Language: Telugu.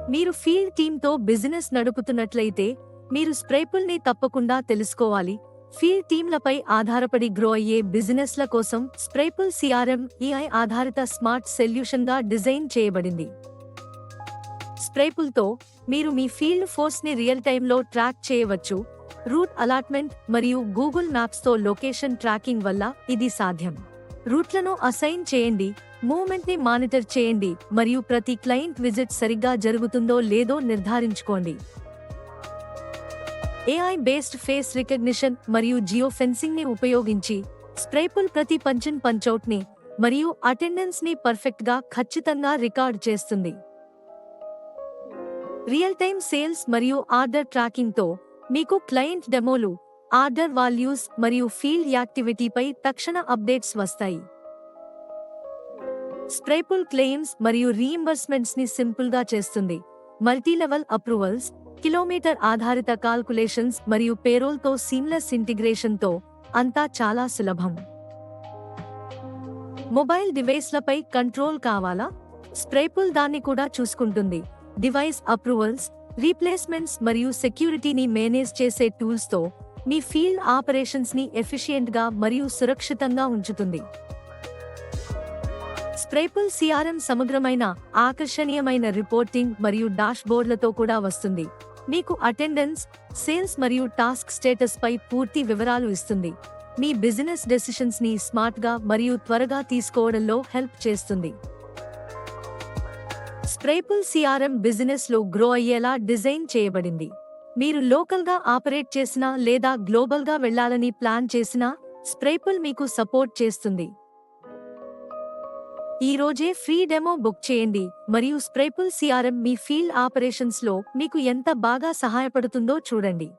మీరు ఫీల్డ్ టీమ్తో బిజినెస్ నడుపుతున్నట్లయితే మీరు స్ప్రేపుల్ని తప్పకుండా తెలుసుకోవాలి. ఫీల్డ్ టీమ్లపై ఆధారపడి గ్రో అయ్యే బిజినెస్ల కోసం స్ప్రేపుల్ సిఆర్ఎం ఏఐ ఆధారిత స్మార్ట్ సొల్యూషన్గా డిజైన్ చేయబడింది. స్ప్రేపుల్తో మీరు మీ ఫీల్డ్ ఫోర్స్ని రియల్ టైంలో ట్రాక్ చేయవచ్చు. రూట్ అలాట్మెంట్ మరియు గూగుల్ మ్యాప్స్తో లొకేషన్ ట్రాకింగ్ వల్ల ఇది సాధ్యం. రూట్లను అసైన్ చేయండి, మూవ్మెంట్ని మానిటర్ చేయండి మరియు ప్రతి క్లయింట్ విజిట్ సరిగ్గా జరుగుతుందో లేదో నిర్ధారించుకోండి. ఏఐ బేస్డ్ ఫేస్ రికగ్నిషన్ మరియు జియో ఫెన్సింగ్ని ఉపయోగించి స్ప్రేపుల్ ప్రతి పంచ్అవుట్ని మరియు అటెండెన్స్ని పర్ఫెక్ట్గా ఖచ్చితంగా రికార్డ్ చేస్తుంది. రియల్ టైమ్ సేల్స్ మరియు ఆర్డర్ ట్రాకింగ్తో మీకు క్లయింట్ డెమోలు, ఆర్డర్ వాల్యూస్ మరియు ఫీల్డ్ యాక్టివిటీపై తక్షణ అప్డేట్స్ వస్తాయి. స్ప్రేపుల్ క్లెయిమ్స్ మరియు రీయింబర్స్మెంట్స్ని సింపుల్గా చేస్తుంది. మల్టీలెవెల్ అప్రూవల్స్, కిలోమీటర్ ఆధారిత కాల్కులేషన్స్ మరియు పేరోల్తో సీమ్లెస్ ఇంటిగ్రేషన్తో అంతా చాలా సులభం. మొబైల్ డివైస్లపై కంట్రోల్ కావాలా? స్ప్రేపుల్ దాన్ని కూడా చూసుకుంటుంది. డివైస్ అప్రూవల్స్, రీప్లేస్మెంట్స్ మరియు సెక్యూరిటీని మేనేజ్ చేసే టూల్స్తో మీ ఫీల్డ్ ఆపరేషన్స్ని ఎఫిషియెంట్గా మరియు సురక్షితంగా ఉంచుతుంది. స్ప్రేపుల్ సిఆర్ఎం సమగ్రమైన, ఆకర్షణీయమైన రిపోర్టింగ్ మరియు డాష్బోర్డ్లతో కూడా వస్తుంది. మీకు అటెండెన్స్, సేల్స్ మరియు టాస్క్ స్టేటస్పై పూర్తి వివరాలు ఇస్తుంది. మీ బిజినెస్ డెసిషన్స్ని స్మార్ట్గా మరియు త్వరగా తీసుకోవడంలో హెల్ప్ చేస్తుంది. స్ప్రేపుల్ సిఆర్ఎం బిజినెస్లో గ్రో అయ్యేలా డిజైన్ చేయబడింది. మీరు లోకల్గా ఆపరేట్ చేసినా లేదా గ్లోబల్గా వెళ్లాలని ప్లాన్ చేసినా స్ప్రేపుల్ మీకు సపోర్ట్ చేస్తుంది. ఈ రోజే ఫ్రీ డెమో బుక్ చేయండి మరియు స్ప్రేపుల్ సిఆర్ఎం మీ ఫీల్డ్ ఆపరేషన్స్లో మీకు ఎంత బాగా సహాయపడుతుందో చూడండి.